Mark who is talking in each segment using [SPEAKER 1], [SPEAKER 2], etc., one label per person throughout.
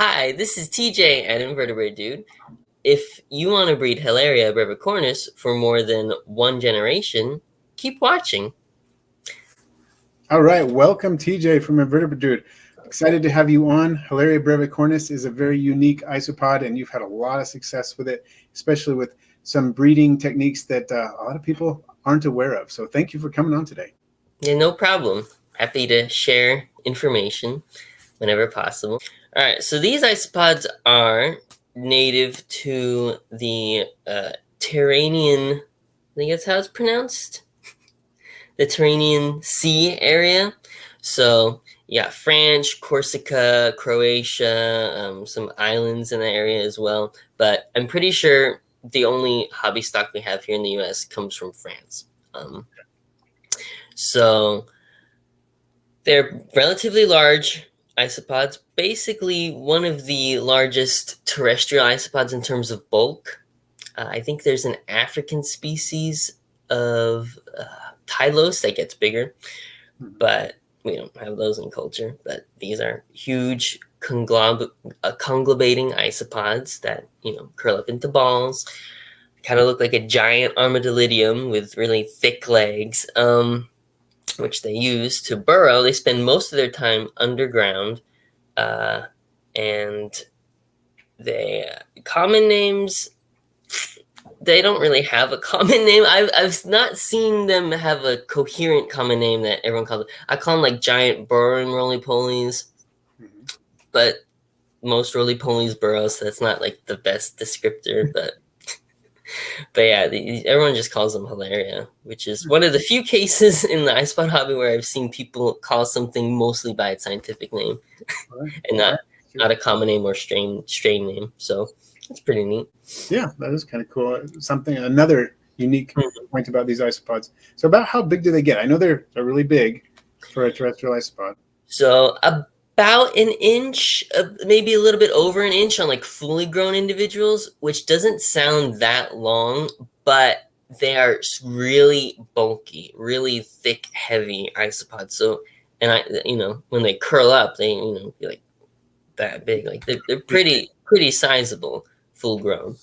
[SPEAKER 1] Hi, this is TJ at Invertebrate Dude. If you want to breed Helleria brevicornis for more than one generation, keep watching.
[SPEAKER 2] All right, welcome TJ from Invertebrate Dude. Excited to have you on. Helleria brevicornis is a very unique isopod, and you've had a lot of success with it, especially with some breeding techniques that a lot of people aren't aware of. So thank you for coming on today.
[SPEAKER 1] Yeah, no problem. Happy to share information whenever possible. All right, so these isopods are native to the Tyrrhenian, I think that's how it's pronounced, the Tyrrhenian Sea area. So you got France, Corsica, Croatia, some islands in the area as well. But I'm pretty sure the only hobby stock we have here in the U.S. comes from France. So they're relatively large isopods, basically one of the largest terrestrial isopods in terms of bulk. I think there's an African species of Tylos that gets bigger, but we don't have those in culture. But these are huge conglobating isopods that curl up into balls, kind of look like a giant armadillidium with really thick legs, which they use to burrow. They spend most of their time underground, and they common names. They don't really have a common name. I've not seen them have a coherent common name that everyone calls it. I call them like giant burrowing roly-polies, but most roly-polies burrow, so that's not like the best descriptor. But yeah, everyone just calls them Helleria, which is one of the few cases in the isopod hobby where I've seen people call something mostly by its scientific name, and not a common name or strain name. So it's pretty neat.
[SPEAKER 2] Yeah, that is kind of cool. Another unique point about these isopods. So about how big do they get? I know they're really big for a terrestrial isopod.
[SPEAKER 1] So about an inch, maybe a little bit over an inch on like fully grown individuals, which doesn't sound that long, but they are really bulky, really thick, heavy isopods. So, and when they curl up, they be like that big. Like they're pretty sizable, full grown.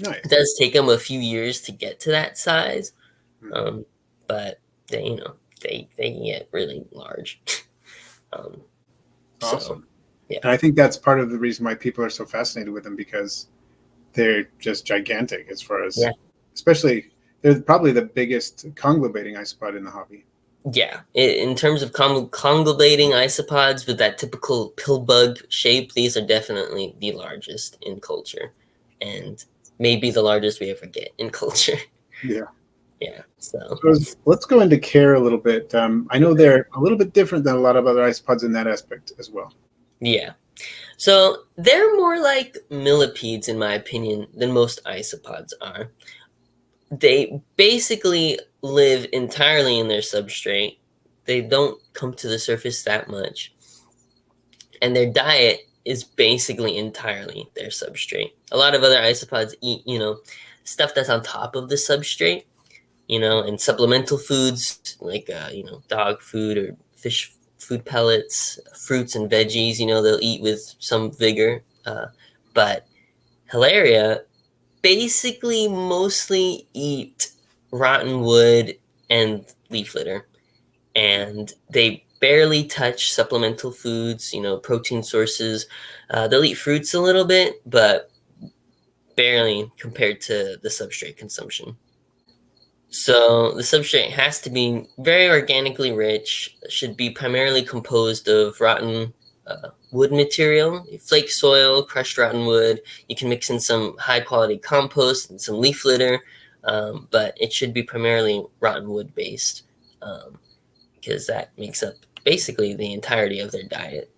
[SPEAKER 2] Nice.
[SPEAKER 1] It does take them a few years to get to that size, but they can get really large.
[SPEAKER 2] Awesome.
[SPEAKER 1] So, yeah.
[SPEAKER 2] And I think that's part of the reason why people are so fascinated with them, because they're just gigantic as far as, especially they're probably the biggest conglobating isopod in the hobby.
[SPEAKER 1] Yeah, in terms of conglobating isopods with that typical pill bug shape, these are definitely the largest in culture, and maybe the largest we ever get in culture.
[SPEAKER 2] Yeah.
[SPEAKER 1] Yeah. So
[SPEAKER 2] let's go into care a little bit. I know they're a little bit different than a lot of other isopods in that aspect as well.
[SPEAKER 1] Yeah. So they're more like millipedes, in my opinion, than most isopods are. They basically live entirely in their substrate. They don't come to the surface that much. And their diet is basically entirely their substrate. A lot of other isopods eat, stuff that's on top of the substrate, and supplemental foods like, dog food or fish food pellets, fruits and veggies, they'll eat with some vigor. But Helleria basically mostly eat rotten wood and leaf litter, and they barely touch supplemental foods, protein sources. They'll eat fruits a little bit, but barely compared to the substrate consumption. So the substrate has to be very organically rich, should be primarily composed of rotten wood material, flake soil, crushed rotten wood. You can mix in some high quality compost and some leaf litter, but it should be primarily rotten wood based, because that makes up basically the entirety of their diet.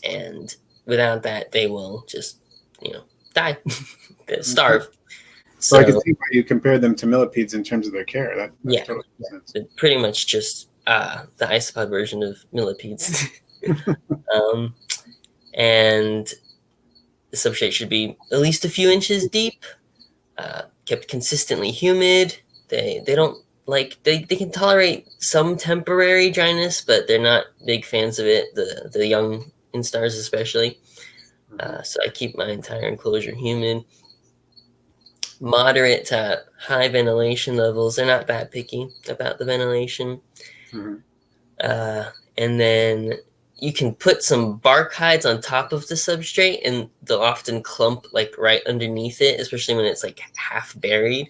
[SPEAKER 1] And without that, they will just, die, starve.
[SPEAKER 2] So I can see why you compare them to millipedes in terms of their care. That totally makes sense.
[SPEAKER 1] It's pretty much just the isopod version of millipedes. And the substrate should be at least a few inches deep, kept consistently humid. They don't like, they can tolerate some temporary dryness, but they're not big fans of it. The young instars especially. So I keep my entire enclosure humid. Moderate to high ventilation levels. They're not that picky about the ventilation.
[SPEAKER 2] Mm-hmm.
[SPEAKER 1] And then you can put some bark hides on top of the substrate, and they'll often clump like right underneath it, especially when it's like half buried.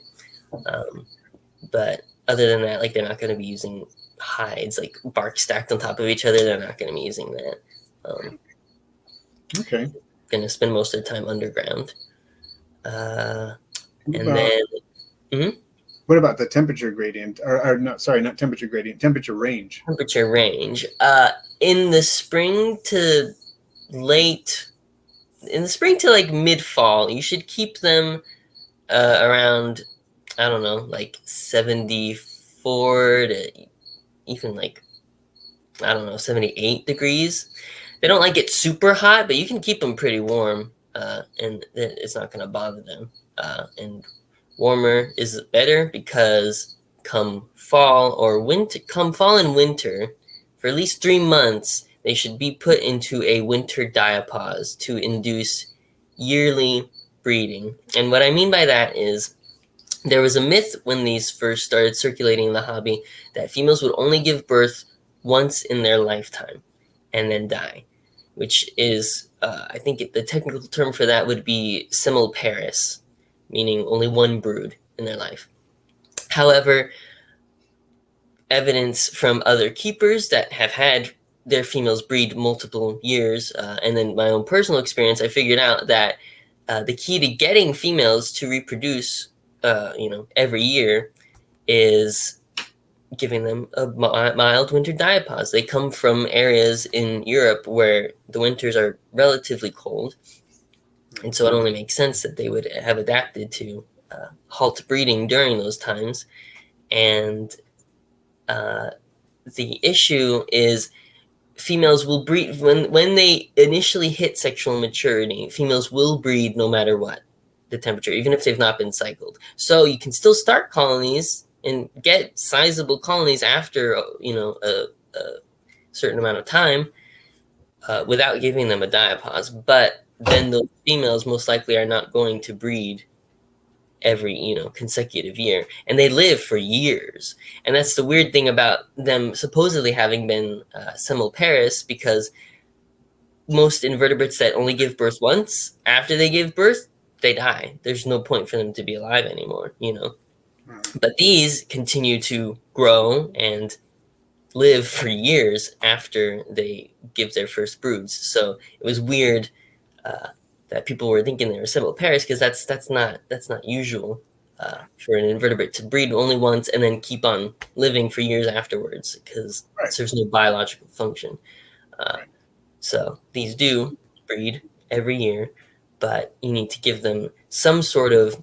[SPEAKER 1] But other than that, like they're not going to be using hides, like bark stacked on top of each other. They're not going to be using that.
[SPEAKER 2] Okay.
[SPEAKER 1] Going to spend most of their time underground.
[SPEAKER 2] What about the temperature gradient? Or not? Sorry, not temperature gradient. Temperature range.
[SPEAKER 1] Temperature range. In the spring to like mid fall, you should keep them around, I don't know, like 74 to even like, I don't know, 78 degrees. They don't like it super hot, but you can keep them pretty warm, and it's not going to bother them. And warmer is better because come fall and winter, for at least 3 months, they should be put into a winter diapause to induce yearly breeding. And what I mean by that is there was a myth when these first started circulating in the hobby that females would only give birth once in their lifetime and then die, which is, I think the technical term for that would be simulparis, meaning only one brood in their life. However, evidence from other keepers that have had their females breed multiple years, and then my own personal experience, I figured out that the key to getting females to reproduce, every year is giving them a mild winter diapause. They come from areas in Europe where the winters are relatively cold, and so it only makes sense that they would have adapted to halt breeding during those times. And the issue is females will breed when they initially hit sexual maturity. Females will breed no matter what the temperature, even if they've not been cycled. So you can still start colonies and get sizable colonies after a certain amount of time without giving them a diapause. But then those females most likely are not going to breed every consecutive year, and they live for years. And that's the weird thing about them supposedly having been simulparis, because most invertebrates that only give birth once, after they give birth, they die. There's no point for them to be alive anymore, But these continue to grow and live for years after they give their first broods. So it was weird that people were thinking they were simulparis, because that's not usual for an invertebrate to breed only once and then keep on living for years afterwards, because there's no biological function. So these do breed every year, but you need to give them some sort of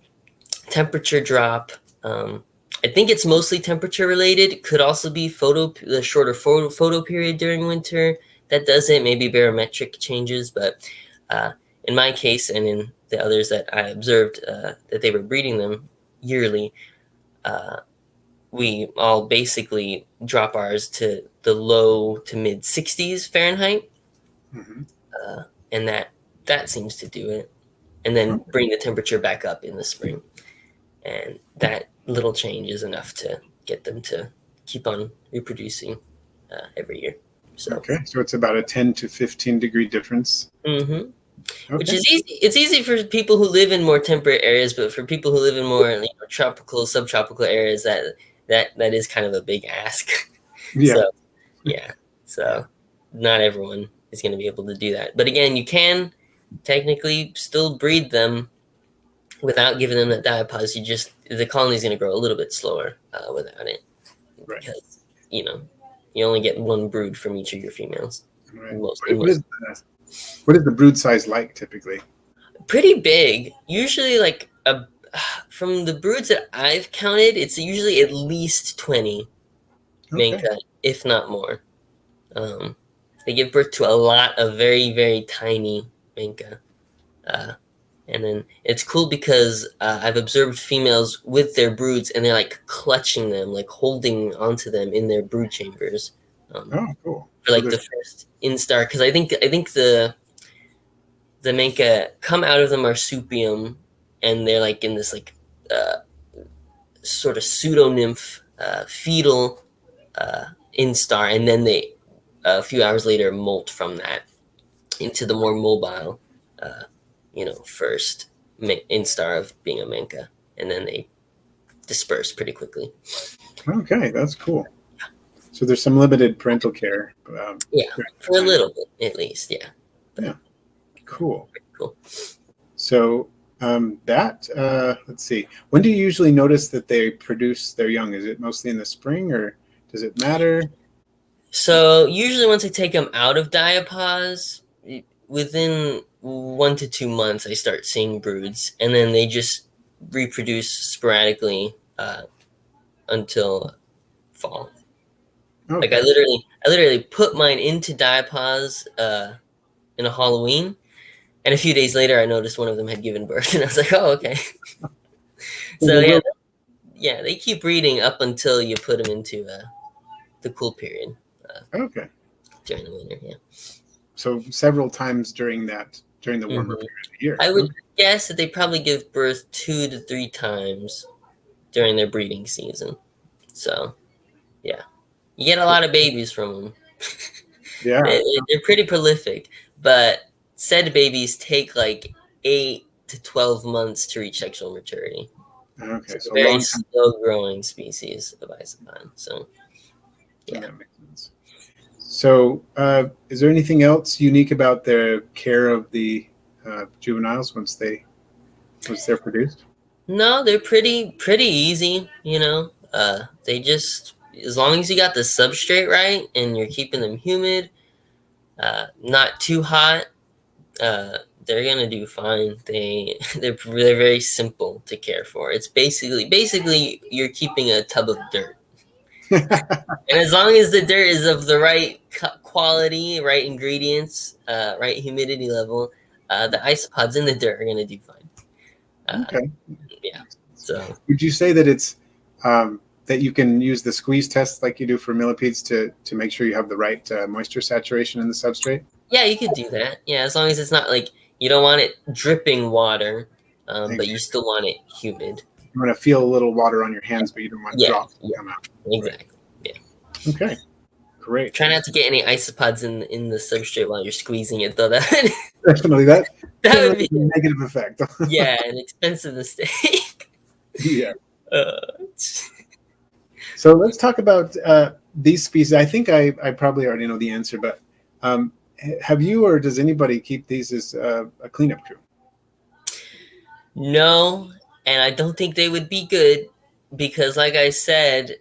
[SPEAKER 1] temperature drop. I think it's mostly temperature related. It could also be the shorter photo period during winter that does it, maybe barometric changes. But in my case, and in the others that I observed that they were breeding them yearly, we all basically drop ours to the low to mid 60s Fahrenheit.
[SPEAKER 2] Mm-hmm.
[SPEAKER 1] And that seems to do it. And then bring the temperature back up in the spring. And that little change is enough to get them to keep on reproducing every year. So
[SPEAKER 2] it's about a 10 to 15 degree difference.
[SPEAKER 1] Mm-hmm. Okay. Which is easy. It's easy for people who live in more temperate areas, but for people who live in more tropical, subtropical areas, that is kind of a big ask.
[SPEAKER 2] Yeah.
[SPEAKER 1] So not everyone is going to be able to do that. But again, you can technically still breed them without giving them that diapause. The colony is going to grow a little bit slower without it, because you only get one brood from each of your females.
[SPEAKER 2] Right. What is the brood size like typically?
[SPEAKER 1] Pretty big. Usually, like from the broods that I've counted, it's usually at least 20 Menka, if not more. They give birth to a lot of very, very tiny Menka. And then it's cool because I've observed females with their broods, and they're like clutching them, like holding onto them in their brood chambers.
[SPEAKER 2] Oh, cool.
[SPEAKER 1] For like the first instar, because I think the manka come out of the marsupium, and they're like in this like sort of pseudo nymph fetal instar, and then they a few hours later molt from that into the more mobile, first instar of being a manka, and then they disperse pretty quickly.
[SPEAKER 2] Okay, that's cool. So there's some limited parental care.
[SPEAKER 1] Yeah, for a little bit at least. Yeah.
[SPEAKER 2] Yeah. Cool.
[SPEAKER 1] Cool.
[SPEAKER 2] So let's see. When do you usually notice that they produce their young? Is it mostly in the spring, or does it matter?
[SPEAKER 1] So usually once I take them out of diapause, within 1 to 2 months, I start seeing broods, and then they just reproduce sporadically until fall. Okay. Like I literally put mine into diapause in a Halloween, and a few days later, I noticed one of them had given birth, and I was like, "Oh, okay." So they keep breeding up until you put them into the cool period.
[SPEAKER 2] Okay.
[SPEAKER 1] During the winter, yeah.
[SPEAKER 2] So several times during the warmer period of the year.
[SPEAKER 1] I would guess that they probably give birth 2 to 3 times during their breeding season. So, yeah, you get a lot of babies from them.
[SPEAKER 2] Yeah,
[SPEAKER 1] they're pretty prolific, but said babies take like 8 to 12 months to reach sexual maturity.
[SPEAKER 2] Okay,
[SPEAKER 1] so very slow-growing species of isopod. So, yeah.
[SPEAKER 2] That makes sense. So, is there anything else unique about the care of the juveniles once they're produced?
[SPEAKER 1] No, they're pretty easy. They just, as long as you got the substrate right and you're keeping them humid, not too hot, they're gonna do fine. They're very simple to care for. It's basically you're keeping a tub of dirt. And as long as the dirt is of the right quality, right ingredients, right humidity level, the isopods in the dirt are going to do fine.
[SPEAKER 2] Okay.
[SPEAKER 1] Yeah. So
[SPEAKER 2] would you say that it's that you can use the squeeze test like you do for millipedes to make sure you have the right moisture saturation in the substrate?
[SPEAKER 1] Yeah, you could do that. Yeah, as long as it's not like you don't want it dripping water, but you still want it humid.
[SPEAKER 2] You want to feel a little water on your hands, but you don't want drops to come out.
[SPEAKER 1] Exactly. Right. Yeah.
[SPEAKER 2] Okay. Great.
[SPEAKER 1] Try not to get any isopods in the substrate while you're squeezing it, though.
[SPEAKER 2] Definitely that would be a negative effect.
[SPEAKER 1] Yeah, an expensive mistake.
[SPEAKER 2] Yeah. So let's talk about these species. I think I probably already know the answer, but have you or does anybody keep these as a cleanup crew?
[SPEAKER 1] No, and I don't think they would be good because, like I said,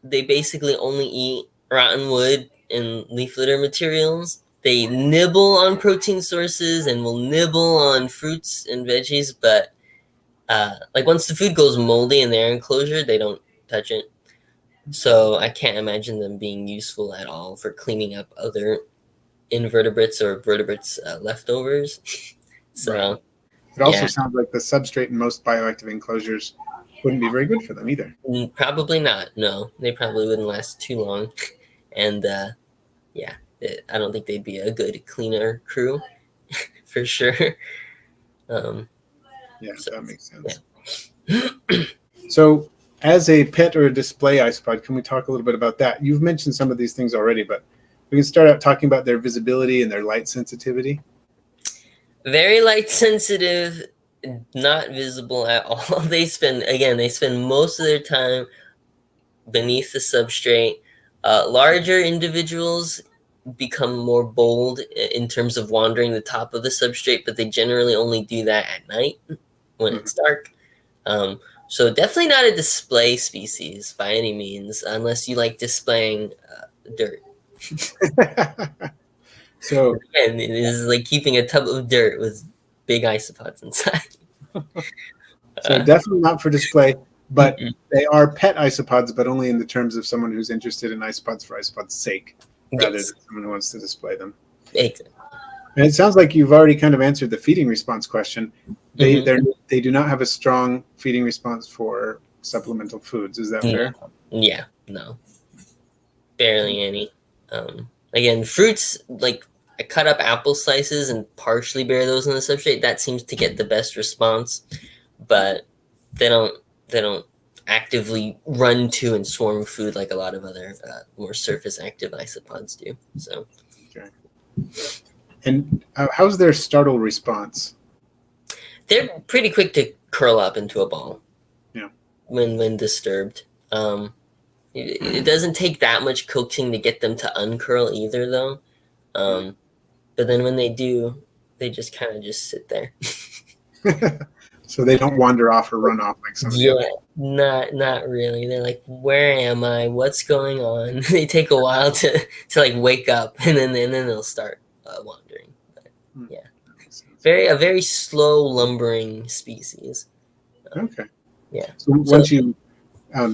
[SPEAKER 1] they basically only eat rotten wood and leaf litter materials. They nibble on protein sources and will nibble on fruits and veggies, but like once the food goes moldy in their enclosure, they don't touch it. So I can't imagine them being useful at all for cleaning up other invertebrates or vertebrates leftovers. So. Right.
[SPEAKER 2] It also sounds like the substrate in most bioactive enclosures wouldn't be very good for them either.
[SPEAKER 1] Probably not. No, they probably wouldn't last too long. And I don't think they'd be a good cleaner crew for sure.
[SPEAKER 2] That makes sense. Yeah. So as a pet or a display isopod, can we talk a little bit about that? You've mentioned some of these things already, but we can start out talking about their visibility and their light sensitivity.
[SPEAKER 1] Very light sensitive, not visible at all. They spend most of their time beneath the substrate. Larger individuals become more bold in terms of wandering the top of the substrate, but they generally only do that at night when it's dark. So definitely not a display species by any means, unless you like displaying dirt. So again, it is like keeping a tub of dirt with big isopods inside.
[SPEAKER 2] So definitely not for display, but they are pet isopods, but only in the terms of someone who's interested in isopods for isopods' sake, rather than someone who wants to display them.
[SPEAKER 1] Exactly.
[SPEAKER 2] And it sounds like you've already kind of answered the feeding response question. They do not have a strong feeding response for supplemental foods. Is that fair?
[SPEAKER 1] Yeah, no. Barely any. Again, fruits, like I cut up apple slices and partially bury those in the substrate. That seems to get the best response, but they don't actively run to and swarm food like a lot of other more surface active isopods do. So,
[SPEAKER 2] Okay. And how's their startle response?
[SPEAKER 1] they're pretty quick to curl up into a ball.
[SPEAKER 2] Yeah.
[SPEAKER 1] When disturbed. It doesn't take that much coaxing to get them to uncurl either, though. But then when they do, they just kind of just sit there.
[SPEAKER 2] So they don't wander off or run off like some of the others.
[SPEAKER 1] Not really. They're like, where am I? What's going on? They take a while to like wake up, and then they'll start wandering. But, yeah, a very slow lumbering species.
[SPEAKER 2] Okay.
[SPEAKER 1] Yeah.
[SPEAKER 2] So once you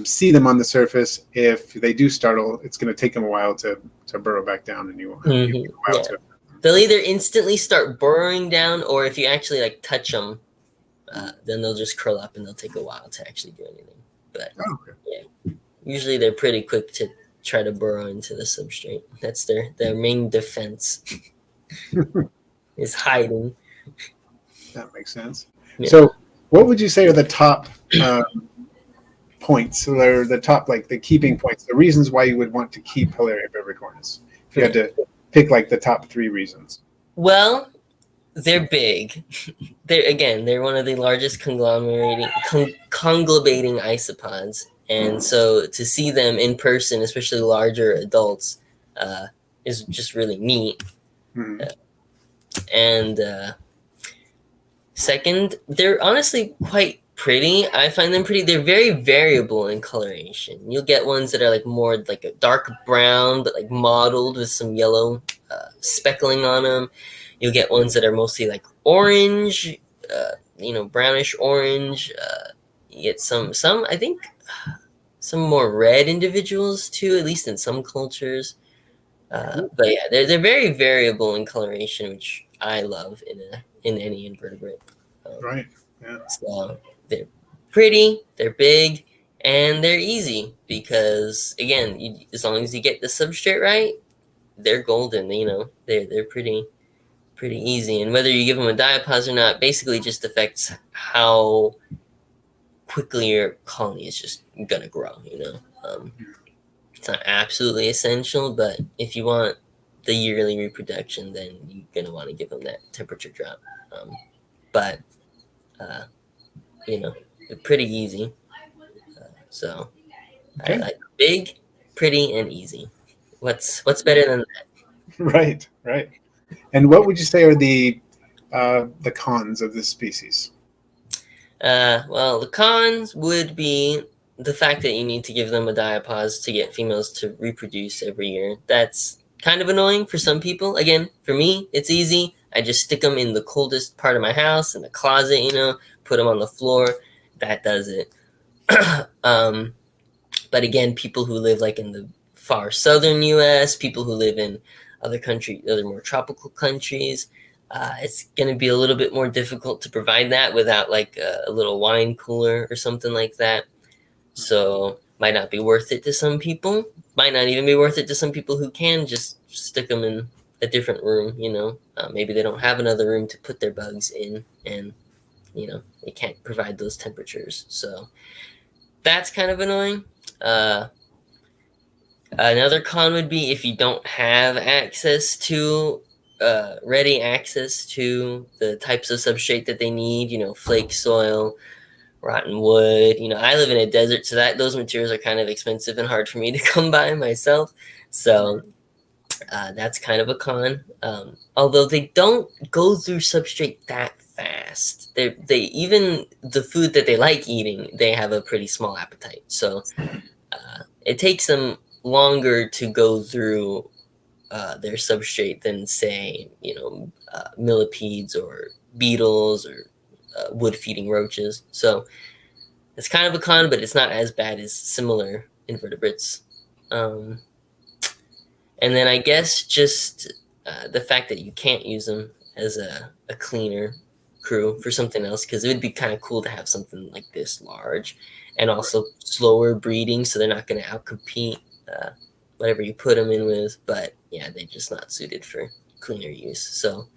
[SPEAKER 2] see them on the surface, if they do startle, it's going to take them a while to burrow back down, and you won't have a while to.
[SPEAKER 1] They'll either instantly start burrowing down, or if you actually like touch them, then they'll just curl up, and they'll take a while to actually do anything. But yeah, usually they're pretty quick to try to burrow into the substrate. That's their main defense is hiding.
[SPEAKER 2] That makes sense.
[SPEAKER 1] Yeah.
[SPEAKER 2] So, what would you say are the top points, or the top, like the keeping points, the reasons why you would want to keep Helleria brevicornis? If you had to pick like the top 3 reasons.
[SPEAKER 1] Well, they're big. They're one of the largest conglomerating isopods, and so to see them in person, especially larger adults, is just really neat. And second, they're honestly quite pretty. I find them pretty. They're very variable in coloration. You'll get ones that are like more like a dark brown, but like mottled with some yellow speckling on them. You'll get ones that are mostly like orange, brownish orange. You get some I think some more red individuals too, at least in some cultures. But yeah, they're very variable in coloration, which I love in any invertebrate.
[SPEAKER 2] Right. Yeah.
[SPEAKER 1] So they're pretty, they're big, and they're easy because again, as long as you get the substrate right, they're golden. They're pretty easy. And whether you give them a diapause or not, basically just affects how quickly your colony is just gonna grow. It's not absolutely essential, but if you want the yearly reproduction, then you're gonna want to give them that temperature drop. But they're pretty easy. So I like big, pretty, and easy. What's better than that?
[SPEAKER 2] Right. And what would you say are the cons of this species?
[SPEAKER 1] Well, the cons would be the fact that you need to give them a diapause to get females to reproduce every year. That's kind of annoying for some people. Again, for me, it's easy. I just stick them in the coldest part of my house, in the closet, put them on the floor. That does it. But again, people who live like in the far southern U.S., people who live in other more tropical countries, it's going to be a little bit more difficult to provide that without like a little wine cooler or something like that. So might not be worth it to some people. Might not even be worth it to some people who can just stick them in a different room. Maybe they don't have another room to put their bugs in, and they can't provide those temperatures. So that's kind of annoying. Another con would be if you don't have ready access to the types of substrate that they need, flake soil, rotten wood. I live in a desert, so those materials are kind of expensive and hard for me to come by myself. So that's kind of a con. Although they don't go through substrate that fast. They even the food that they like eating, they have a pretty small appetite. So it takes them longer to go through their substrate than say millipedes or beetles or wood-feeding roaches. So it's kind of a con, but it's not as bad as similar invertebrates. And then I guess just the fact that you can't use them as a cleaner crew for something else, because it would be kind of cool to have something like this large and also slower breeding, so they're not going to outcompete whatever you put them in with, but yeah, they're just not suited for cleaner use. So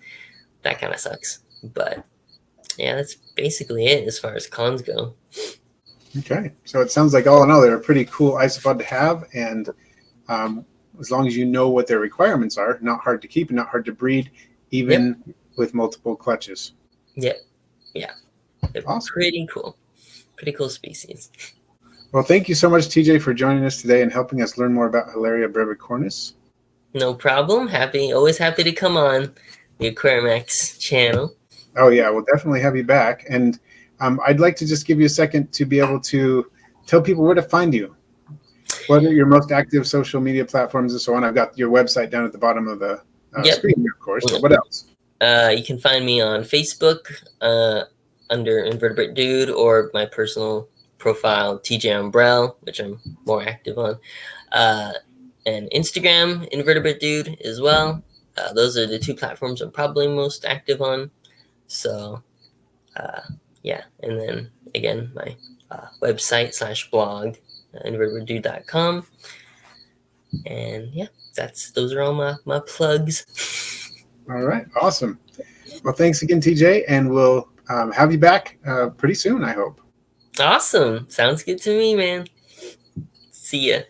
[SPEAKER 1] that kind of sucks. But yeah, that's basically it as far as cons go.
[SPEAKER 2] Okay, so it sounds like all in all, they're a pretty cool isopod to have, and as long as you know what their requirements are, not hard to keep and not hard to breed, even with multiple clutches.
[SPEAKER 1] Yep. Yeah. They're
[SPEAKER 2] Awesome.
[SPEAKER 1] pretty cool. Pretty cool species.
[SPEAKER 2] Well, thank you so much, TJ, for joining us today and helping us learn more about Helleria brevicornis.
[SPEAKER 1] No problem. Always happy to come on the Aquarium X channel.
[SPEAKER 2] Oh yeah, we'll definitely have you back. And I'd like to just give you a second to be able to tell people where to find you. What are your most active social media platforms and so on? I've got your website down at the bottom of the screen here, of course. But what else?
[SPEAKER 1] You can find me on Facebook under Invertebrate Dude, or my personal profile, TJ Umbrell, which I'm more active on. And Instagram, Invertebrate Dude, as well. Those are the two platforms I'm probably most active on. So, yeah. And then, again, my website/blog, invertebratedude.com. And yeah, those are all my plugs.
[SPEAKER 2] All right, awesome. Well, thanks again, TJ, and we'll have you back pretty soon, I hope.
[SPEAKER 1] Awesome. Sounds good to me, man. See ya.